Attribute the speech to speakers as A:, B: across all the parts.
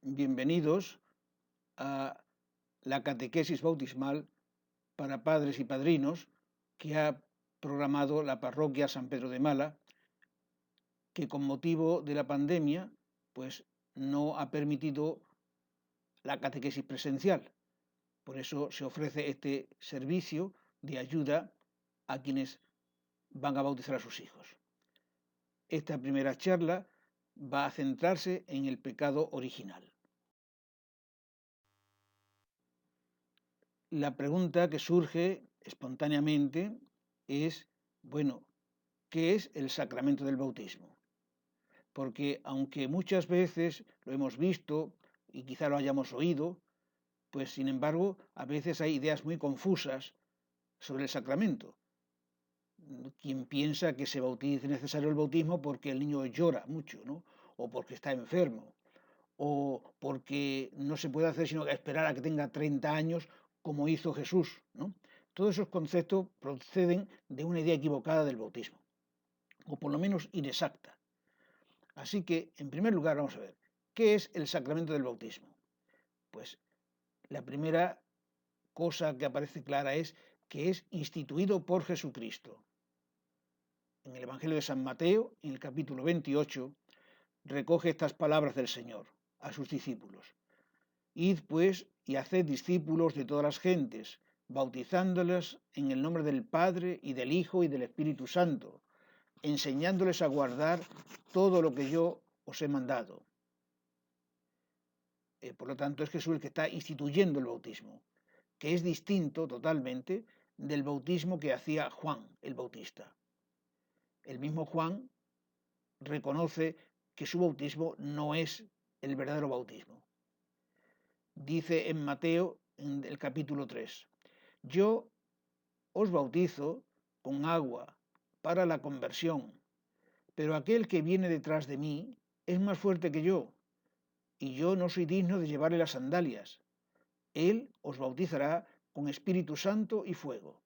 A: Bienvenidos a la catequesis bautismal para padres y padrinos que ha programado la parroquia San Pedro de Mala, que con motivo de la pandemia pues no ha permitido la catequesis presencial. Por eso se ofrece este servicio de ayuda a quienes van a bautizar a sus hijos. Esta primera charla va a centrarse en el pecado original. La pregunta que surge espontáneamente es, bueno, ¿qué es el sacramento del bautismo? Porque aunque muchas veces lo hemos visto y quizá lo hayamos oído, pues sin embargo a veces hay ideas muy confusas sobre el sacramento. Quien piensa que se bautiza, es necesario el bautismo porque el niño llora mucho, ¿no? O porque está enfermo, o porque no se puede hacer sino esperar a que tenga 30 años como hizo Jesús, ¿no? Todos esos conceptos proceden de una idea equivocada del bautismo, o por lo menos inexacta. Así que, en primer lugar, vamos a ver, ¿qué es el sacramento del bautismo? Pues la primera cosa que aparece clara es que es instituido por Jesucristo. En el Evangelio de San Mateo, en el capítulo 28, recoge estas palabras del Señor a sus discípulos. Id pues y haced discípulos de todas las gentes, bautizándoles en el nombre del Padre y del Hijo y del Espíritu Santo, enseñándoles a guardar todo lo que yo os he mandado. Por lo tanto, es Jesús el que está instituyendo el bautismo, que es distinto totalmente del bautismo que hacía Juan el Bautista. El mismo Juan reconoce que su bautismo no es el verdadero bautismo. Dice en Mateo, en el capítulo 3, yo os bautizo con agua para la conversión, pero aquel que viene detrás de mí es más fuerte que yo, y yo no soy digno de llevarle las sandalias. Él os bautizará con Espíritu Santo y fuego.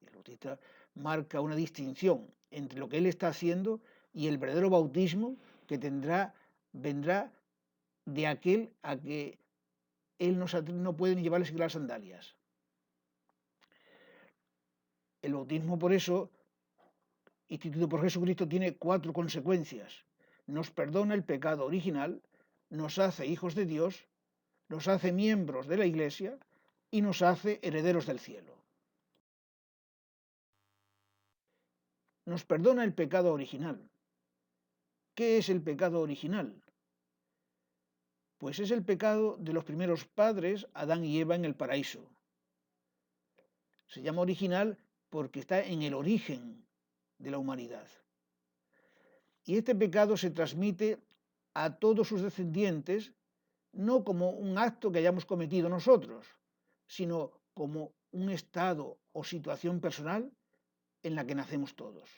A: El bautista marca una distinción entre lo que él está haciendo y el verdadero bautismo que vendrá de aquel a que él no puede ni llevarle siquiera las sandalias. El bautismo, por eso, instituido por Jesucristo, tiene 4 consecuencias. Nos perdona el pecado original, nos hace hijos de Dios, nos hace miembros de la Iglesia y nos hace herederos del cielo. Nos perdona el pecado original. ¿Qué es el pecado original? Pues es el pecado de los primeros padres, Adán y Eva, en el paraíso. Se llama original porque está en el origen de la humanidad. Y este pecado se transmite a todos sus descendientes, no como un acto que hayamos cometido nosotros, sino como un estado o situación personal en la que nacemos todos.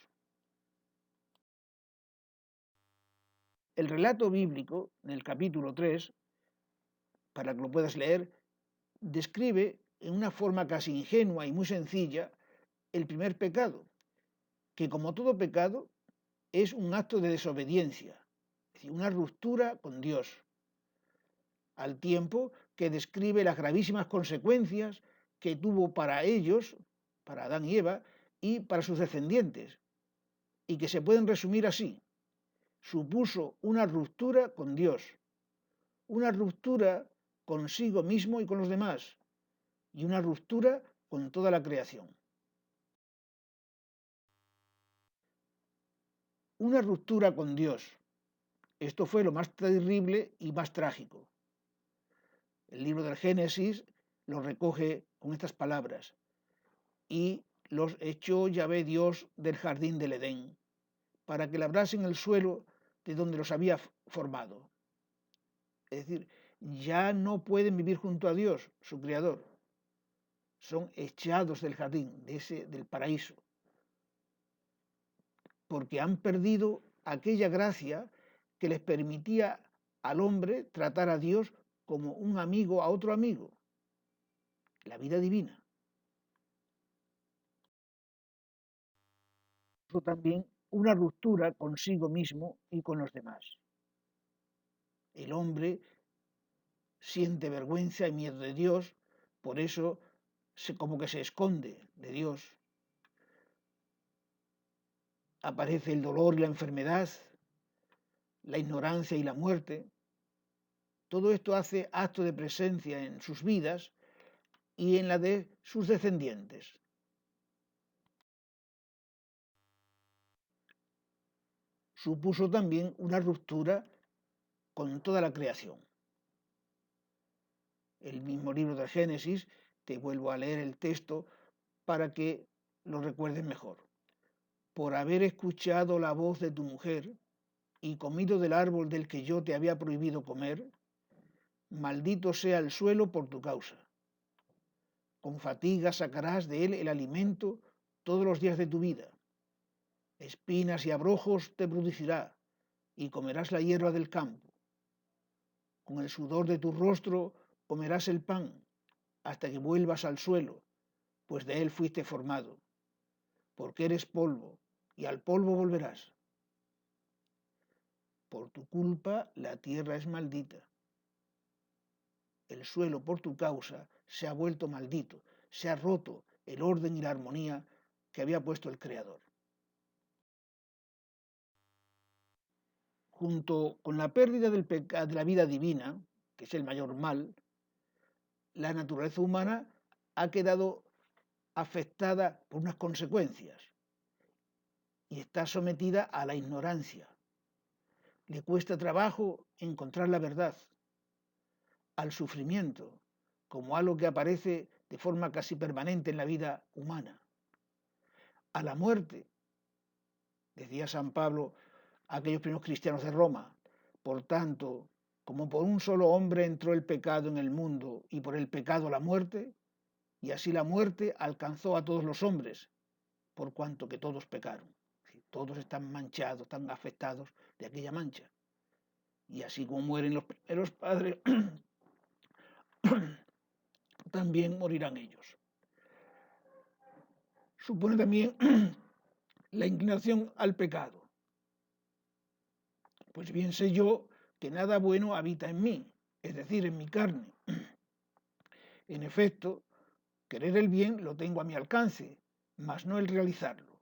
A: El relato bíblico, en el capítulo 3, para que lo puedas leer, describe en una forma casi ingenua y muy sencilla el primer pecado, que como todo pecado es un acto de desobediencia, es decir, una ruptura con Dios, al tiempo que describe las gravísimas consecuencias que tuvo para ellos, para Adán y Eva, y para sus descendientes, y que se pueden resumir así. Supuso una ruptura con Dios, una ruptura consigo mismo y con los demás, y una ruptura con toda la creación. Una ruptura con Dios. Esto fue lo más terrible y más trágico. El libro del Génesis lo recoge con estas palabras. Y los echó Yahvé Dios del jardín del Edén, para que labrasen el suelo de donde los había formado. Es decir, ya no pueden vivir junto a Dios, su creador. Son echados del jardín, del paraíso, porque han perdido aquella gracia que les permitía al hombre tratar a Dios como un amigo a otro amigo, la vida divina. Eso también una ruptura consigo mismo y con los demás. El hombre siente vergüenza y miedo de Dios, por eso como que se esconde de Dios. Aparece el dolor y la enfermedad, la ignorancia y la muerte. Todo esto hace acto de presencia en sus vidas y en la de sus descendientes. Supuso también una ruptura con toda la creación. El mismo libro de Génesis, te vuelvo a leer el texto para que lo recuerdes mejor. Por haber escuchado la voz de tu mujer y comido del árbol del que yo te había prohibido comer, maldito sea el suelo por tu causa. Con fatiga sacarás de él el alimento todos los días de tu vida. Espinas y abrojos te producirá, y comerás la hierba del campo. Con el sudor de tu rostro comerás el pan, hasta que vuelvas al suelo, pues de él fuiste formado. Porque eres polvo, y al polvo volverás. Por tu culpa la tierra es maldita. El suelo por tu causa se ha vuelto maldito, se ha roto el orden y la armonía que había puesto el Creador. Junto con la pérdida de la vida divina, que es el mayor mal, la naturaleza humana ha quedado afectada por unas consecuencias y está sometida a la ignorancia. Le cuesta trabajo encontrar la verdad, al sufrimiento, como algo que aparece de forma casi permanente en la vida humana, a la muerte, decía San Pablo a aquellos primeros cristianos de Roma. Por tanto, como por un solo hombre entró el pecado en el mundo y por el pecado la muerte, y así la muerte alcanzó a todos los hombres, por cuanto que todos pecaron. Todos están manchados, están afectados de aquella mancha. Y así como mueren los primeros padres, también morirán ellos. Supone también la inclinación al pecado. Pues bien sé yo que nada bueno habita en mí, es decir, en mi carne. En efecto, querer el bien lo tengo a mi alcance, mas no el realizarlo,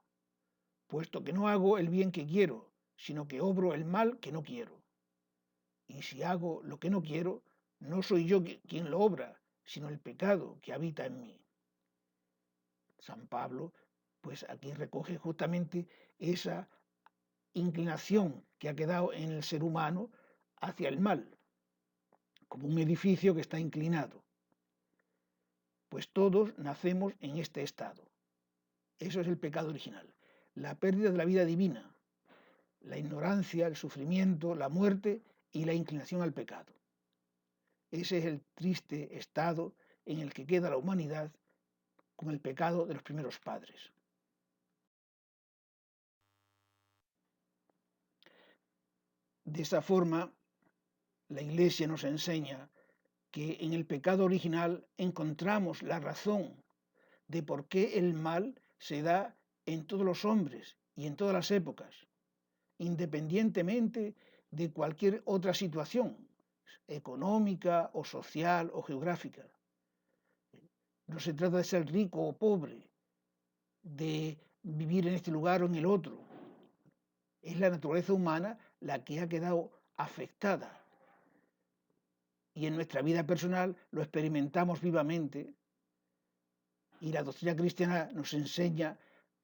A: puesto que no hago el bien que quiero, sino que obro el mal que no quiero. Y si hago lo que no quiero, no soy yo quien lo obra, sino el pecado que habita en mí. San Pablo, pues aquí recoge justamente esa inclinación que ha quedado en el ser humano hacia el mal, como un edificio que está inclinado. Pues todos nacemos en este estado. Eso es el pecado original. La pérdida de la vida divina, la ignorancia, el sufrimiento, la muerte y la inclinación al pecado. Ese es el triste estado en el que queda la humanidad con el pecado de los primeros padres. De esa forma, la Iglesia nos enseña que en el pecado original encontramos la razón de por qué el mal se da en todos los hombres y en todas las épocas, independientemente de cualquier otra situación, económica o social o geográfica. No se trata de ser rico o pobre, de vivir en este lugar o en el otro. Es la naturaleza humana la que ha quedado afectada. Y en nuestra vida personal lo experimentamos vivamente. Y la doctrina cristiana nos enseña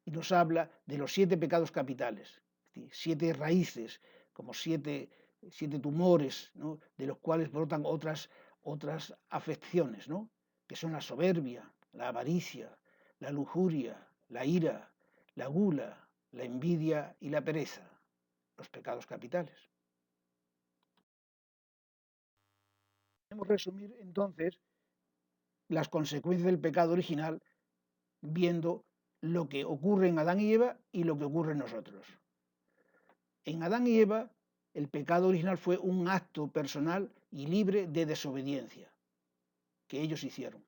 A: y nos habla de los 7 pecados capitales, 7 raíces, como 7 tumores, ¿no?, de los cuales brotan otras afecciones, ¿no?, que son la soberbia, la avaricia, la lujuria, la ira, la gula, la envidia y la pereza, los pecados capitales. Podemos resumir entonces las consecuencias del pecado original viendo lo que ocurre en Adán y Eva y lo que ocurre en nosotros. En Adán y Eva, el pecado original fue un acto personal y libre de desobediencia que ellos hicieron.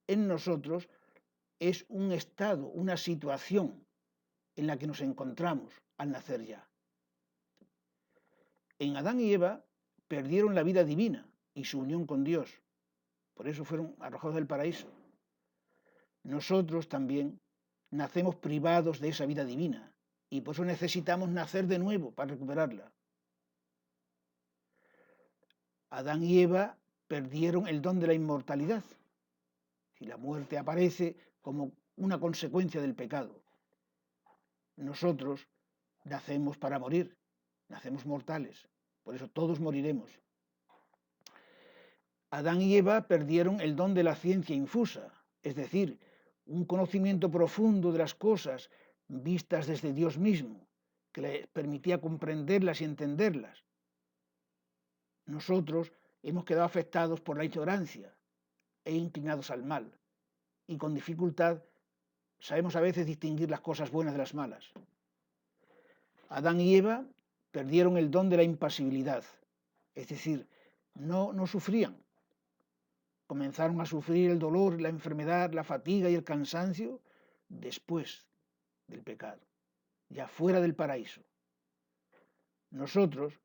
A: En nosotros es un estado, una situación en la que nos encontramos al nacer ya. En Adán y Eva perdieron la vida divina y su unión con Dios. Por eso fueron arrojados del paraíso. Nosotros también nacemos privados de esa vida divina y por eso necesitamos nacer de nuevo para recuperarla. Adán y Eva perdieron el don de la inmortalidad y la muerte aparece como una consecuencia del pecado. Nosotros nacemos para morir, nacemos mortales, por eso todos moriremos. Adán y Eva perdieron el don de la ciencia infusa, es decir, un conocimiento profundo de las cosas vistas desde Dios mismo, que les permitía comprenderlas y entenderlas. Nosotros hemos quedado afectados por la ignorancia e inclinados al mal, y con dificultad sabemos a veces distinguir las cosas buenas de las malas. Adán y Eva perdieron el don de la impasibilidad, es decir, no sufrían. Comenzaron a sufrir el dolor, la enfermedad, la fatiga y el cansancio después del pecado, ya fuera del paraíso. Nosotros,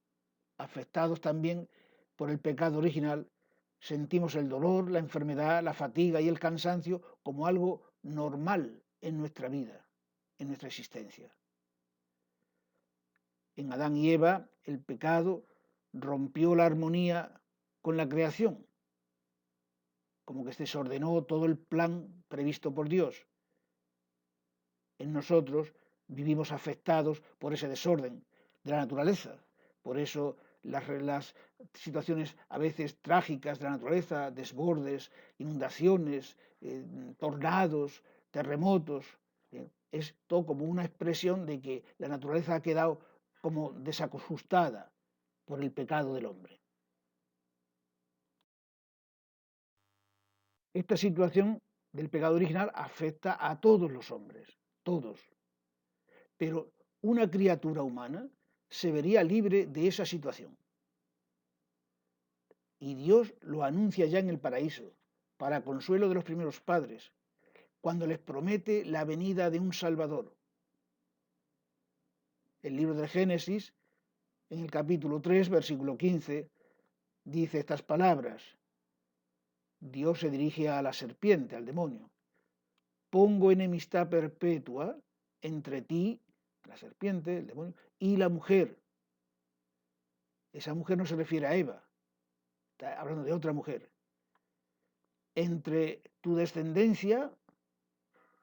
A: afectados también por el pecado original, sentimos el dolor, la enfermedad, la fatiga y el cansancio como algo normal en nuestra vida, en nuestra existencia. En Adán y Eva, el pecado rompió la armonía con la creación, como que se desordenó todo el plan previsto por Dios. En nosotros vivimos afectados por ese desorden de la naturaleza. Por eso las situaciones a veces trágicas de la naturaleza, desbordes, inundaciones, tornados, terremotos, es todo como una expresión de que la naturaleza ha quedado como desajustada por el pecado del hombre. Esta situación del pecado original afecta a todos los hombres, todos. Pero una criatura humana se vería libre de esa situación. Y Dios lo anuncia ya en el paraíso, para consuelo de los primeros padres, cuando les promete la venida de un Salvador. El libro del Génesis, en el capítulo 3, versículo 15, dice estas palabras. Dios se dirige a la serpiente, al demonio. Pongo enemistad perpetua entre ti, la serpiente, el demonio, y la mujer. Esa mujer no se refiere a Eva, está hablando de otra mujer. Entre tu descendencia,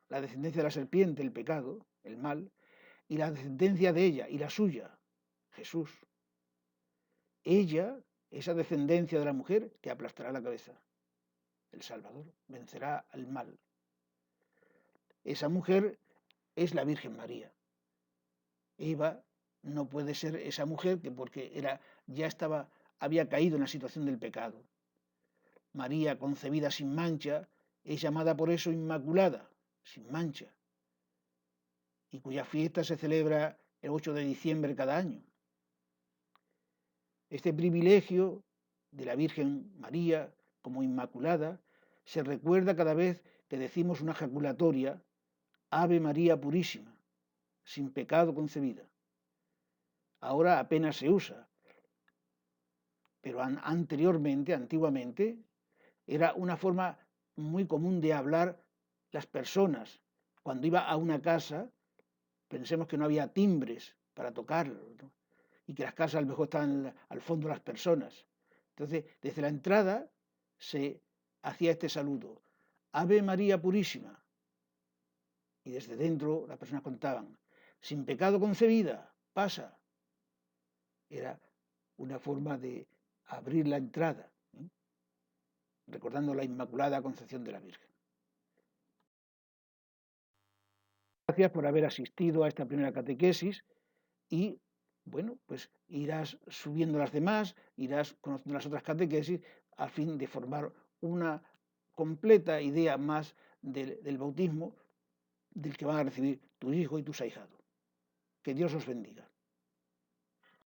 A: la descendencia de la serpiente, el pecado, el mal, y la descendencia de ella y la suya, Jesús. Ella, esa descendencia de la mujer, te aplastará la cabeza. El Salvador vencerá al mal. Esa mujer es la Virgen María. Eva no puede ser esa mujer que porque había caído en la situación del pecado. María, concebida sin mancha, es llamada por eso Inmaculada, sin mancha, y cuya fiesta se celebra el 8 de diciembre cada año. Este privilegio de la Virgen María como Inmaculada se recuerda cada vez que decimos una ejaculatoria, Ave María Purísima, sin pecado concebida. Ahora apenas se usa, pero antiguamente, era una forma muy común de hablar las personas. Cuando iba a una casa, pensemos que no había timbres para tocarlo, ¿no? Y que las casas a lo mejor estaban al fondo de las personas. Entonces, desde la entrada se hacía este saludo, Ave María Purísima. Y desde dentro las personas contaban, sin pecado concebida, pasa. Era una forma de abrir la entrada, ¿eh? Recordando la Inmaculada Concepción de la Virgen. Gracias por haber asistido a esta primera catequesis y, bueno, pues irás subiendo las demás, irás conociendo las otras catequesis a fin de formar una completa idea más del bautismo del que van a recibir tu hijo y tus ahijados. Que Dios os bendiga.